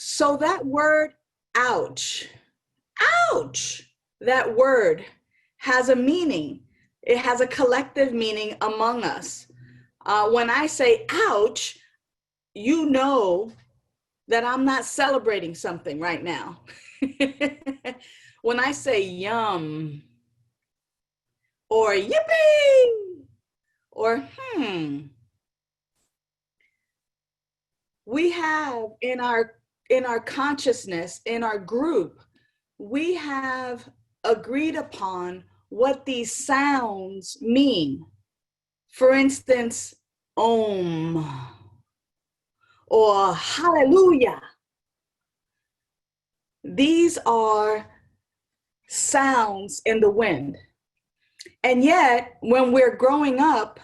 So that word, ouch, ouch, that word has a meaning. It has a collective meaning among us. When I say ouch, you know that I'm not celebrating something right now. When I say yum, or yippee, or we have in our consciousness, in our group, we have agreed upon what these sounds mean. For instance, om or hallelujah. These are sounds in the wind. And yet, when we're growing up,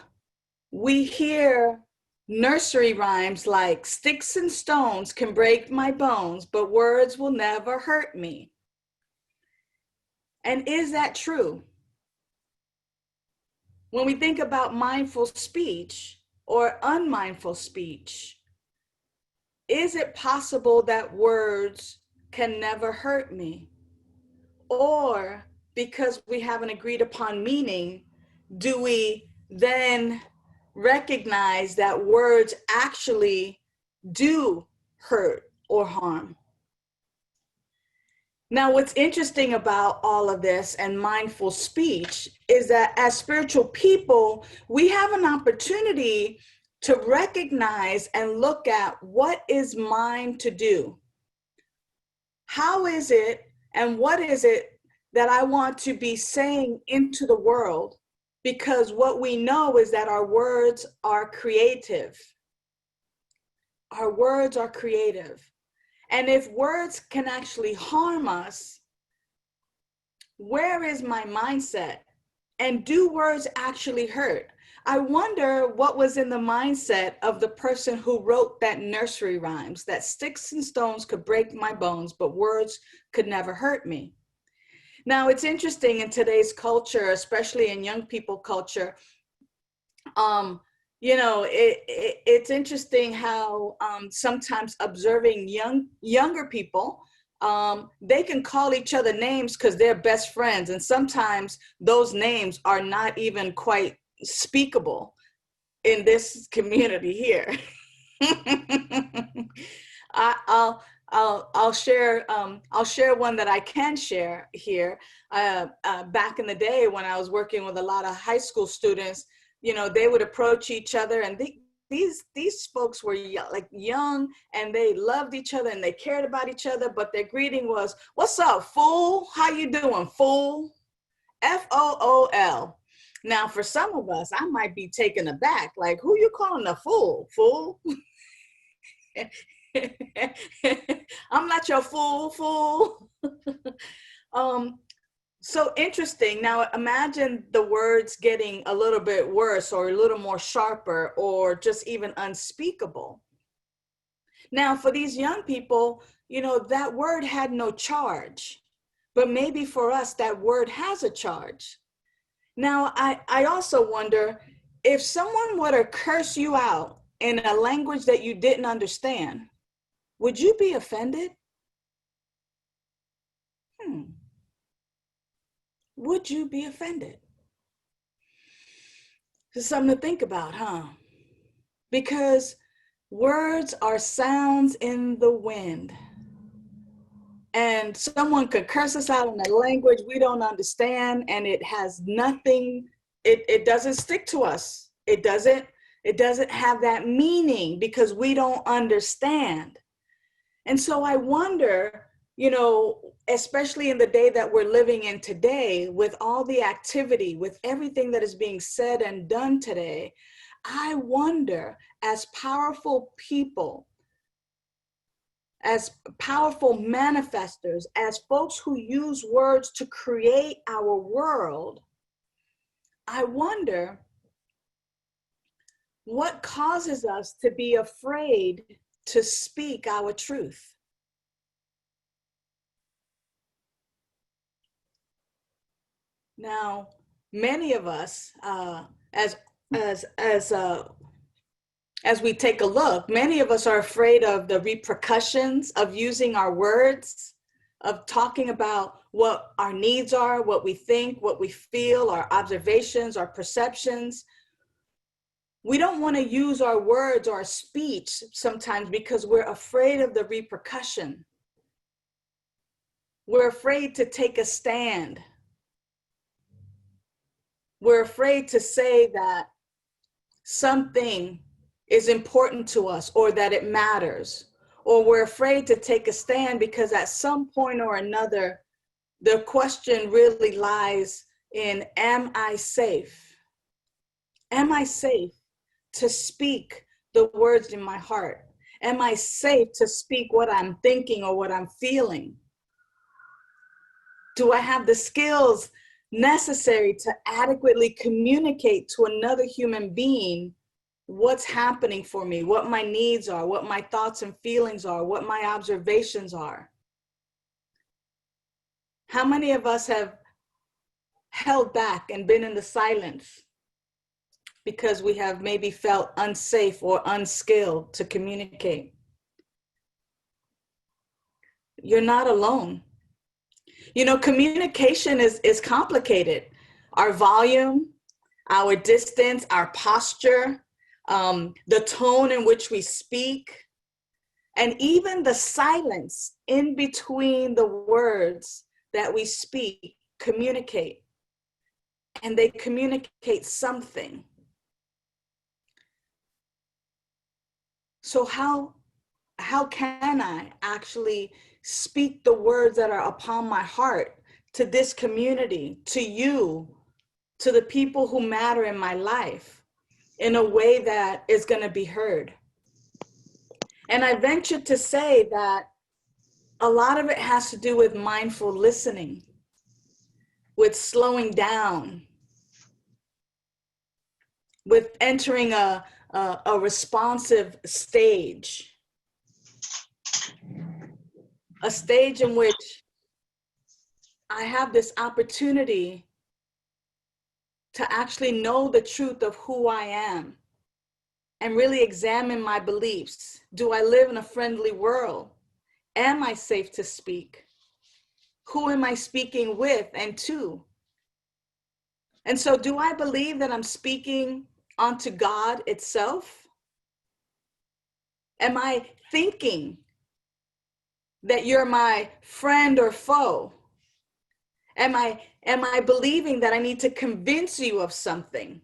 we hear nursery rhymes like sticks and stones can break my bones, but words will never hurt me. And is that true? When we think about mindful speech or unmindful speech, is it possible that words can never hurt me? Or because we haven't agreed upon meaning, do we then recognize that words actually do hurt or harm? Now, what's interesting about all of this and mindful speech is that as spiritual people, we have an opportunity to recognize and look at what is mine to do. How is it and what is it that I want to be saying into the world? Because what we know is that our words are creative. Our words are creative. And if words can actually harm us, where is my mindset? And do words actually hurt? I wonder what was in the mindset of the person who wrote that nursery rhymes, that sticks and stones could break my bones, but words could never hurt me. Now, it's interesting in today's culture, especially in young people culture, it's interesting how sometimes observing younger people, they can call each other names because they're best friends. And sometimes those names are not even quite speakable in this community here. I'll share one that I can share here. Back in the day when I was working with a lot of high school students, they would approach each other, and these folks were young, and they loved each other and they cared about each other, but their greeting was, "What's up, fool? How you doing, fool?" FOOL. Now, for some of us, I might be taken aback, like, who you calling a fool? Fool? I'm not your fool. So interesting. Now imagine the words getting a little bit worse or a little more sharper or just even unspeakable. Now for these young people, that word had no charge, but maybe for us that word has a charge. Now I also wonder, if someone were to curse you out in a language that you didn't understand, would you be offended? Would you be offended? It's something to think about, huh? Because words are sounds in the wind. And someone could curse us out in a language we don't understand, and it has nothing, it doesn't stick to us. It doesn't have that meaning because we don't understand. And so I wonder, especially in the day that we're living in today, with all the activity, with everything that is being said and done today, I wonder, as powerful people, as powerful manifestors, as folks who use words to create our world, I wonder what causes us to be afraid to speak our truth. Now, many of us, as as we take a look, many of us are afraid of the repercussions of using our words, of talking about what our needs are, what we think, what we feel, our observations, our perceptions. We don't want to use our words or our speech sometimes because we're afraid of the repercussion. We're afraid to take a stand. We're afraid to say that something is important to us or that it matters. Or we're afraid to take a stand because at some point or another, the question really lies in, am I safe? Am I safe to speak the words in my heart? Am I safe to speak what I'm thinking or what I'm feeling? Do I have the skills necessary to adequately communicate to another human being what's happening for me, what my needs are, what my thoughts and feelings are, what my observations are? How many of us have held back and been in the silence because we have maybe felt unsafe or unskilled to communicate? You're not alone. You know, communication is complicated. Our volume, our distance, our posture, the tone in which we speak, and even the silence in between the words that we speak communicate. And they communicate something. So how can I actually speak the words that are upon my heart to this community, to you, to the people who matter in my life, in a way that is going to be heard? And I venture to say that a lot of it has to do with mindful listening, with slowing down, with entering a responsive stage, a stage in which I have this opportunity to actually know the truth of who I am and really examine my beliefs. Do I live in a friendly world? Am I safe to speak? Who am I speaking with and to? And so do I believe that I'm speaking onto God itself? Am I thinking that you're my friend or foe? Am I believing that I need to convince you of something?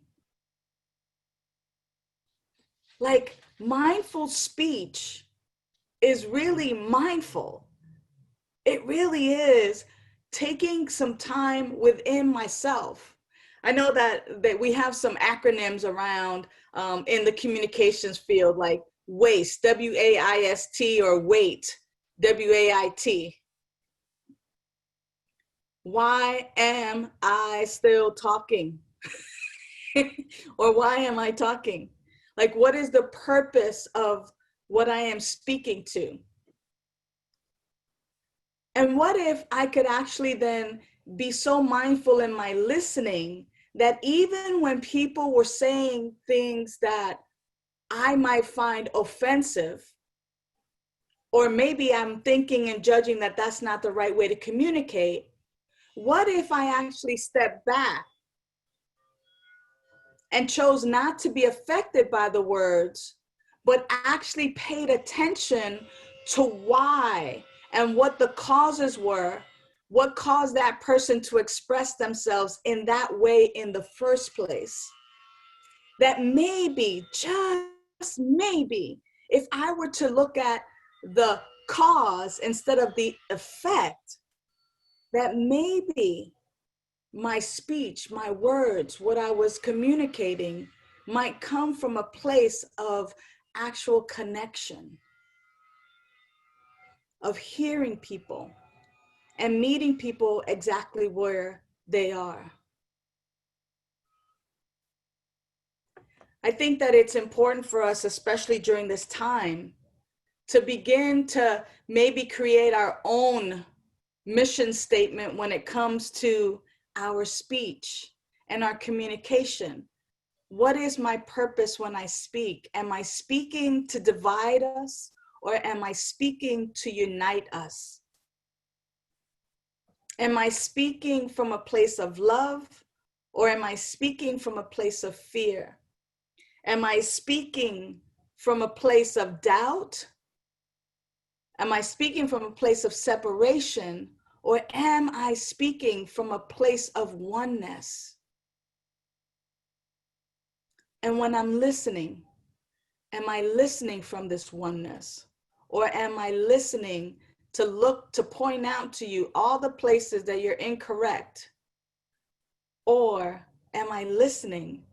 Like, mindful speech is really mindful. It really is taking some time within myself. I know that we have some acronyms around in the communications field, like WAIST, W-A-I-S-T, or WAIT, W-A-I-T. Why am I still talking? Or why am I talking? Like, what is the purpose of what I am speaking to? And what if I could actually then be so mindful in my listening that even when people were saying things that I might find offensive, or maybe I'm thinking and judging that that's not the right way to communicate, what if I actually stepped back and chose not to be affected by the words, but actually paid attention to why and what the causes were, what caused that person to express themselves in that way in the first place? That maybe, just maybe, if I were to look at the cause instead of the effect, that maybe my speech, my words, what I was communicating might come from a place of actual connection, of hearing people and meeting people exactly where they are. I think that it's important for us, especially during this time, to begin to maybe create our own mission statement when it comes to our speech and our communication. what is my purpose when I speak? Am I speaking to divide us, or am I speaking to unite us? Am I speaking from a place of love, or am I speaking from a place of fear? Am I speaking from a place of doubt? Am I speaking from a place of separation, or am I speaking from a place of oneness? And when I'm listening, am I listening from this oneness? Or am I listening to point out to you all the places that you're incorrect? Or am I listening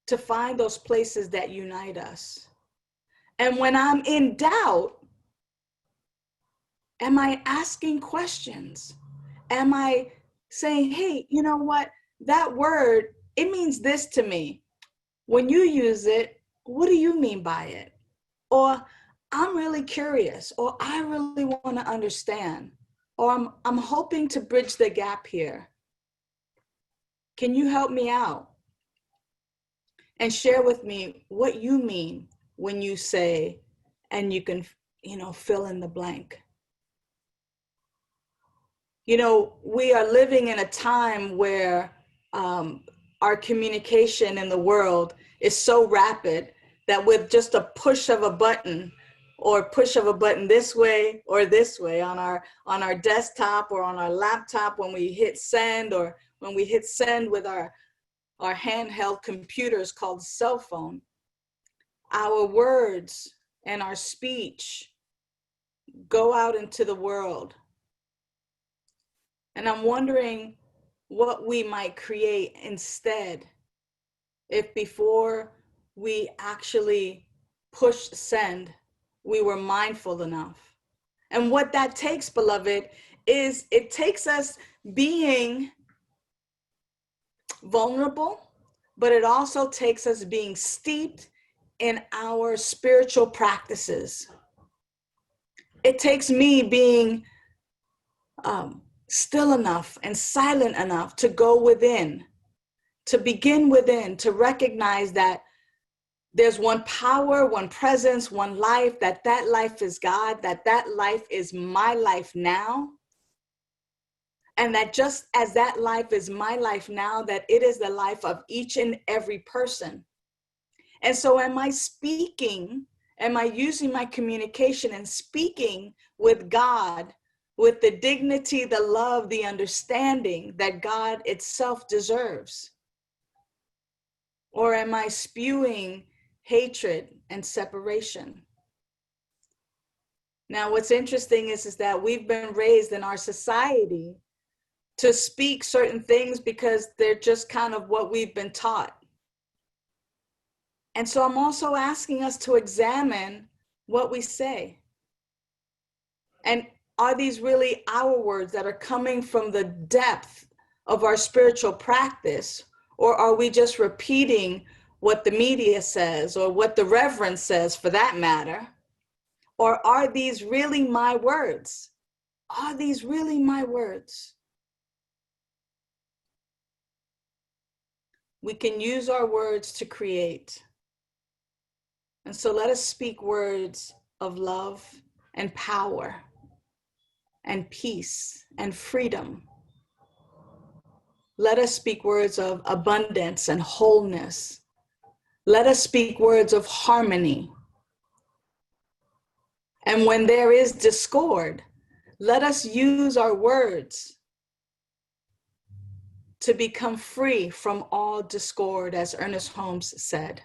to find those places that unite us? And when I'm in doubt, am I asking questions? Am I saying, hey, you know what? That word, it means this to me. When you use it, what do you mean by it? Or I'm really curious, or I really want to understand, or I'm hoping to bridge the gap here. Can you help me out? And share with me what you mean when you say, and you can, fill in the blank. We are living in a time where our communication in the world is so rapid that with just a push of a button, or push of a button this way or this way on our desktop or on our laptop, when we hit send, or when we hit send with our handheld computers called cell phone, our words and our speech go out into the world. And I'm wondering what we might create instead if before we actually push send, we were mindful enough. And what that takes, beloved, is it takes us being vulnerable, but it also takes us being steeped in our spiritual practices. It takes me being still enough and silent enough to go within, to begin within, to recognize that there's one power, one presence, one life, that life is God, that life is my life now. And that just as that life is my life now, that it is the life of each and every person. And so am I speaking, am I using my communication and speaking with God with the dignity, the love, the understanding that God itself deserves? Or am I spewing hatred and separation? Now, what's interesting is that we've been raised in our society to speak certain things because they're just kind of what we've been taught. And so I'm also asking us to examine what we say. And are these really our words that are coming from the depth of our spiritual practice? Or are we just repeating what the media says, or what the reverend says for that matter? Or are these really my words? Are these really my words? We can use our words to create. And so let us speak words of love and power and peace and freedom. Let us speak words of abundance and wholeness. Let us speak words of harmony. And when there is discord, let us use our words to become free from all discord, as Ernest Holmes said.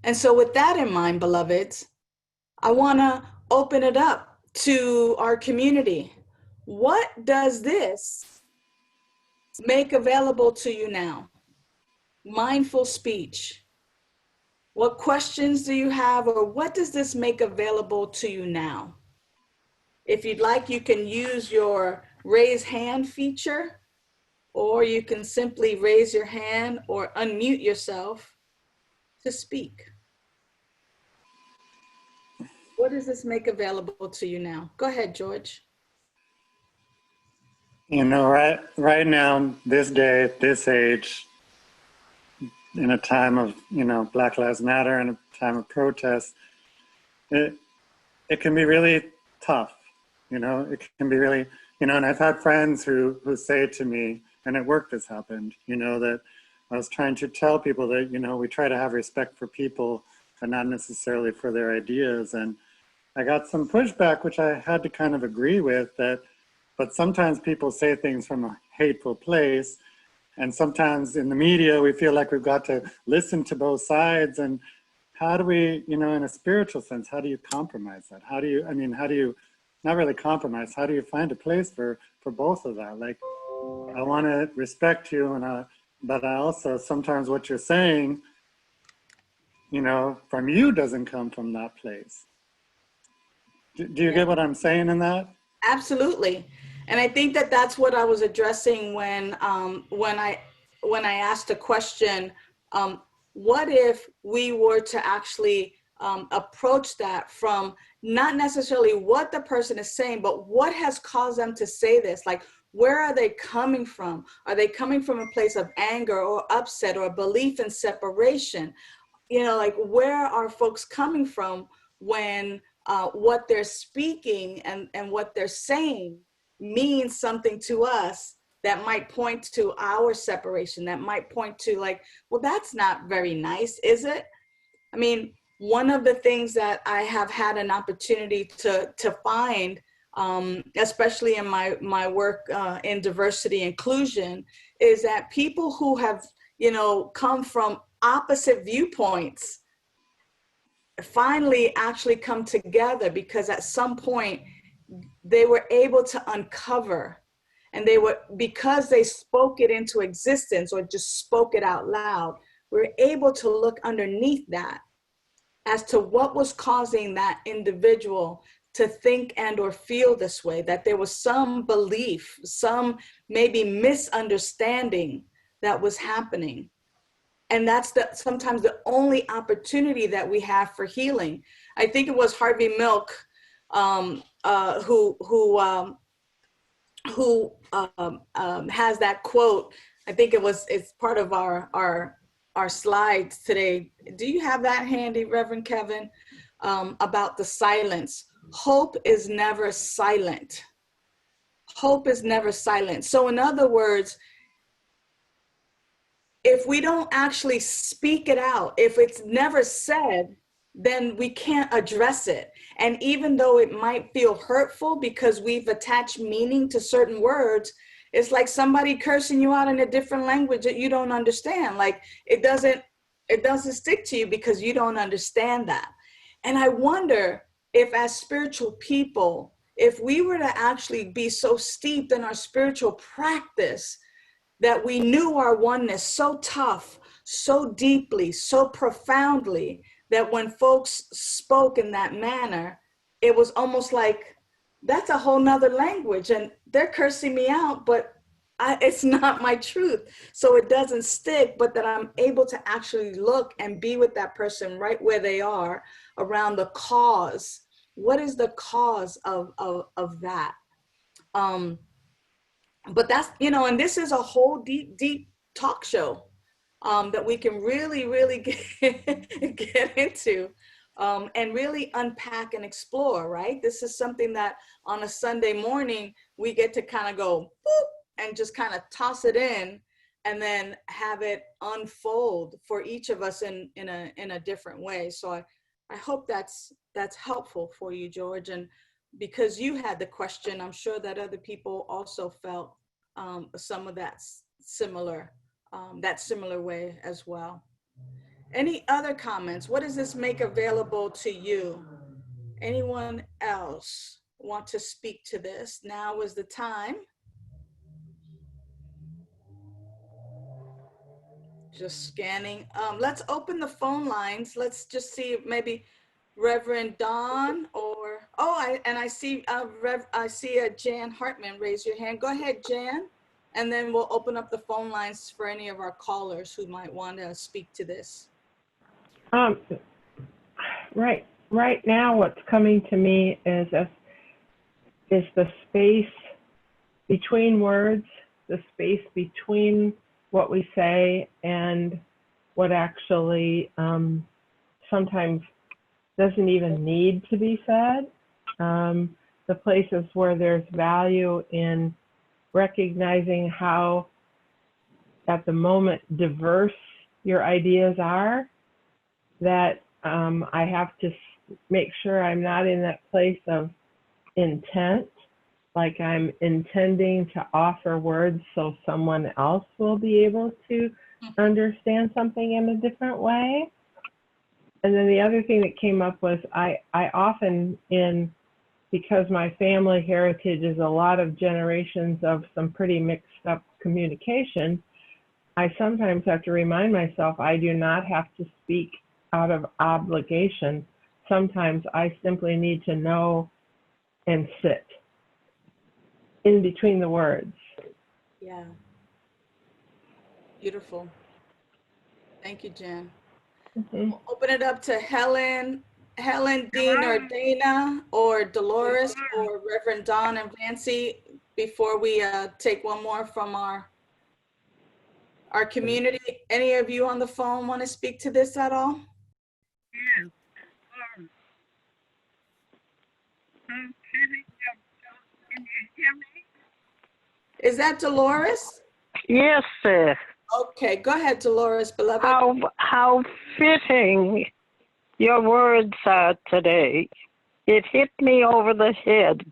And so with that in mind, beloveds, I want to open it up to our community. What does this make available to you now? Mindful speech. What questions do you have, or what does this make available to you now? If you'd like, you can use your raise hand feature, or you can simply raise your hand or unmute yourself to speak. What does this make available to you now? Go ahead, George. Right now, this day, this age, in a time of, Black Lives Matter and a time of protest, it, it can be really tough. It can be really, and I've had friends who say to me, and at work this happened, that I was trying to tell people that, we try to have respect for people, but not necessarily for their ideas. And I got some pushback, which I had to kind of agree with, but sometimes people say things from a hateful place. And sometimes in the media, we feel like we've got to listen to both sides. And how do we, in a spiritual sense, how do you compromise that? How do you, not really compromise, how do you find a place for both of that? Like, I want to respect you, but I also, sometimes what you're saying, from you doesn't come from that place. Do you get what I'm saying in that? Absolutely. And I think that that's what I was addressing when I asked the question, what if we were to actually approach that from not necessarily what the person is saying, but what has caused them to say this? Like, where are they coming from? Are they coming from a place of anger or upset or belief in separation? Like, where are folks coming from when what they're speaking and what they're saying means something to us that might point to our separation, that might point to, like, well, that's not very nice, is it? I mean, one of the things that I have had an opportunity to find, especially in my work in diversity inclusion, is that people who have, come from opposite viewpoints finally actually come together because at some point they were able to uncover, and because they spoke it into existence or just spoke it out loud, we were able to look underneath that as to what was causing that individual to think and or feel this way, that there was some belief, some maybe misunderstanding that was happening. And that's sometimes the only opportunity that we have for healing. I think it was Harvey Milk who has that quote. I think it's part of our slides today. Do you have that handy, Reverend Kevin? About the silence. Hope is never silent. Hope is never silent. So in other words, if we don't actually speak it out, if it's never said, then we can't address it. And even though it might feel hurtful because we've attached meaning to certain words, it's like somebody cursing you out in a different language that you don't understand. Like, it doesn't stick to you because you don't understand that. And I wonder if, as spiritual people, if we were to actually be so steeped in our spiritual practice that we knew our oneness so tough, so deeply, so profoundly, that when folks spoke in that manner, it was almost like, that's a whole nother language and they're cursing me out, but it's not my truth. So it doesn't stick, but that I'm able to actually look and be with that person right where they are around the cause. What is the cause of that? But that's, and this is a whole deep talk show that we can really get into and really unpack and explore, right? This is something that on a Sunday morning, we get to kind of go boop, and just kind of toss it in and then have it unfold for each of us in a different way. So I hope that's helpful for you, George. And because you had the question, I'm sure that other people also felt some of that similar way as well. Any other comments? What does this make available to you? Anyone else want to speak to this? Now is the time. Just scanning. Let's open the phone lines. Let's just see if maybe Reverend Don I see I see Jan Hartman raise your hand. Go ahead, Jan, and then we'll open up the phone lines for any of our callers who might want to speak to this. Right now, what's coming to me is the space between words, the space between what we say and what actually sometimes doesn't even need to be said. The places where there's value in recognizing how, at the moment, diverse your ideas are, that I have to make sure I'm not in that place of intent, like I'm intending to offer words so someone else will be able to understand something in a different way. And then the other thing that came up was I often, because my family heritage is a lot of generations of some pretty mixed up communication, I sometimes have to remind myself I do not have to speak out of obligation. Sometimes I simply need to know and sit in between the words. Yeah. Beautiful. Thank you, Jen. Mm-hmm. We'll open it up to Helen, Dean, or Dana, or Dolores, or Reverend Don and Vancy before we take one more from our community. Any of you on the phone want to speak to this at all? Is that Dolores? Yes, sir. Okay, go ahead, Dolores, beloved. How fitting your words are today. It hit me over the head.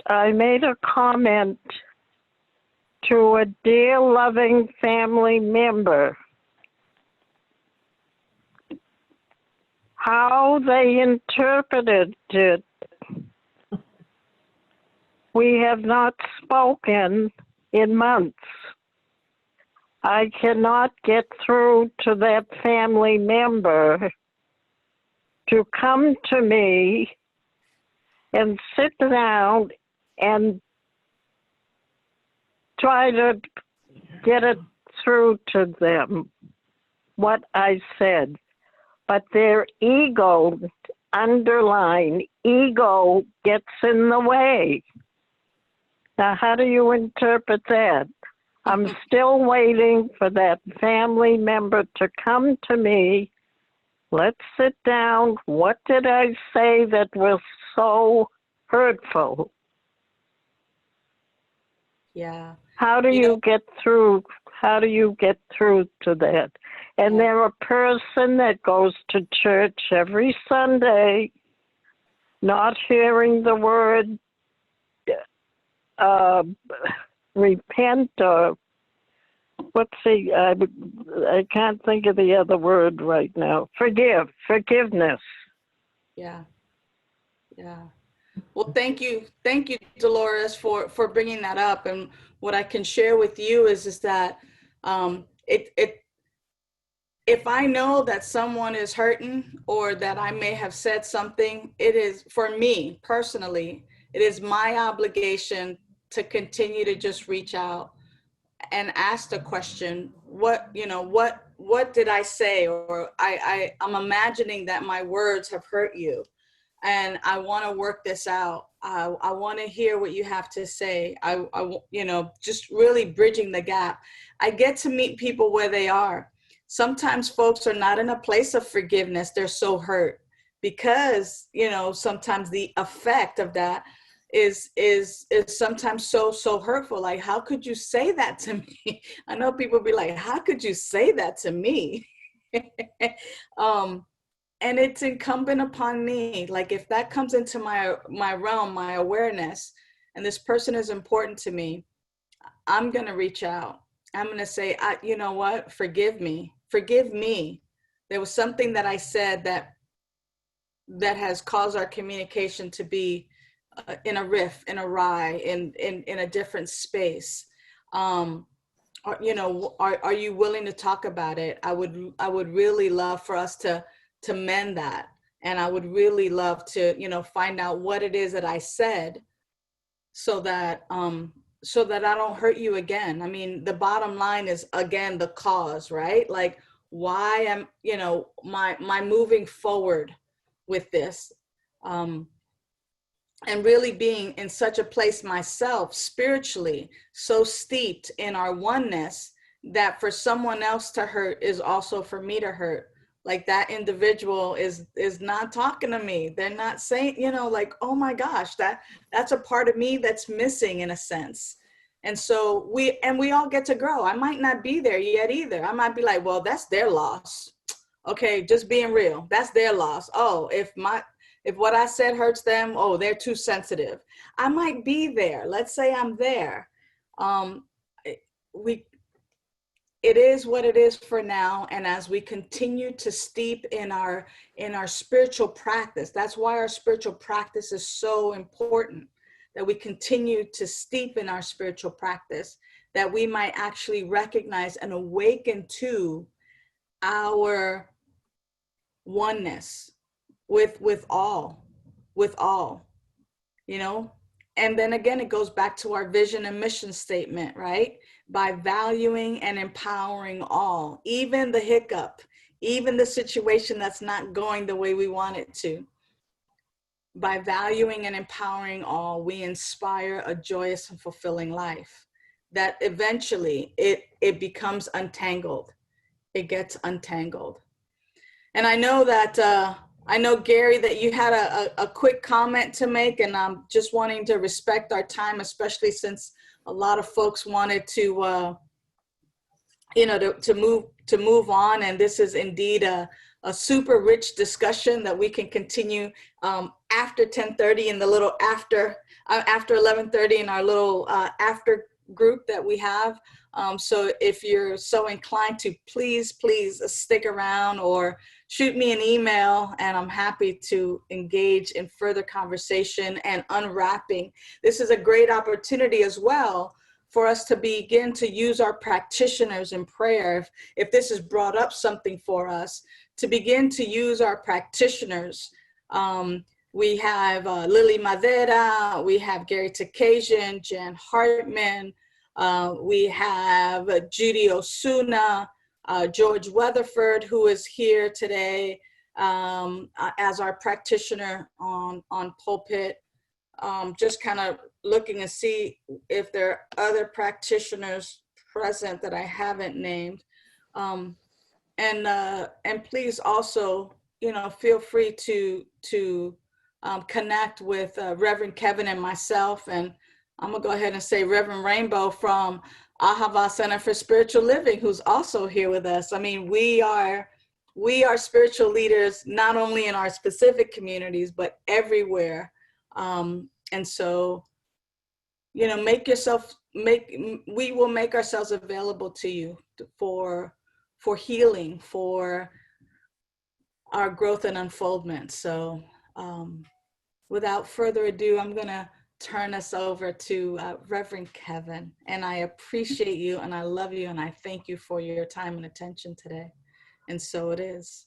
I made a comment to a dear loving family member. How they interpreted it. We have not spoken in months. I cannot get through to that family member to come to me and sit down and try to get it through to them what I said. But their ego, underline, ego gets in the way. Now, how do you interpret that? I'm still waiting for that family member to come to me. Let's sit down. What did I say that was so hurtful? Yeah. How do you get through? How do you get through to that? And they're a person that goes to church every Sunday, not hearing the word repent, or I can't think of the other word right now. Forgiveness. Yeah. Well, thank you, Dolores, for bringing that up. And what I can share with you is that if I know that someone is hurting or that I may have said something, it is, for me personally, it is my obligation to continue to just reach out and ask the question, what did I say? Or I'm imagining that my words have hurt you and I want to work this out. I want to hear what you have to say. I just really bridging the gap. I get to meet people where they are. Sometimes folks are not in a place of forgiveness. They're so hurt because, sometimes the effect of that is sometimes so hurtful. Like, how could you say that to me? I know people be like, how could you say that to me? And it's incumbent upon me. Like, if that comes into my realm, my awareness, and this person is important to me, I'm going to reach out. I'm going to say, you know what? Forgive me. There was something that I said that has caused our communication to be in a rift, in a awry, in a different space. Are you willing to talk about it? I would really love for us to mend that. And I would really love to, find out what it is that I said so that I don't hurt you again. I mean, the bottom line is, again, the cause, right? Like, why am, my moving forward with this. and really being in such a place myself spiritually, so steeped in our oneness, that for someone else to hurt is also for me to hurt. Like that individual is not talking to me. They're not saying, you know, like, oh my gosh, that's a part of me that's missing in a sense. And so we all get to grow. I might not be there yet either. I might be like, well, that's their loss. Okay, just being real. That's their loss. Oh, if what I said hurts them, oh, they're too sensitive. I might be there. Let's say I'm there. It is what it is for now. And as we continue to steep in our spiritual practice, that's why our spiritual practice is so important, that we continue to steep in our spiritual practice, that we might actually recognize and awaken to our oneness with all, you know. And then again, it goes back to our vision and mission statement, right? By valuing and empowering all, even the hiccup, even the situation that's not going the way we want it to. By valuing and empowering all, we inspire a joyous and fulfilling life that eventually it becomes untangled. It gets untangled. And I know that, Gary, that you had a quick comment to make, and I'm just wanting to respect our time, especially since a lot of folks wanted to, to move on. And this is indeed a super rich discussion that we can continue after 10:30 in the little after 11:30 in our little after group that we have. So if you're so inclined to, please stick around or shoot me an email, and I'm happy to engage in further conversation and unwrapping. This is a great opportunity as well for us to begin to use our practitioners in prayer. If this has brought up something for us, to begin to use our practitioners. We have Lily Madera, we have Gary Takasian, Jan Hartman, we have Judy Osuna, George Weatherford, who is here today as our practitioner on pulpit. Just kind of looking to see if there are other practitioners present that I haven't named. And please also, feel free to connect with Reverend Kevin and myself. And I'm gonna go ahead and say Reverend Rainbow from Ahava Center for Spiritual Living, who's also here with us. I mean, we are spiritual leaders, not only in our specific communities, but everywhere. And so, we will make ourselves available to you for healing, for our growth and unfoldment. So without further ado, I'm gonna turn us over to Reverend Kevin. And I appreciate you, and I love you, and I thank you for your time and attention today. And so it is.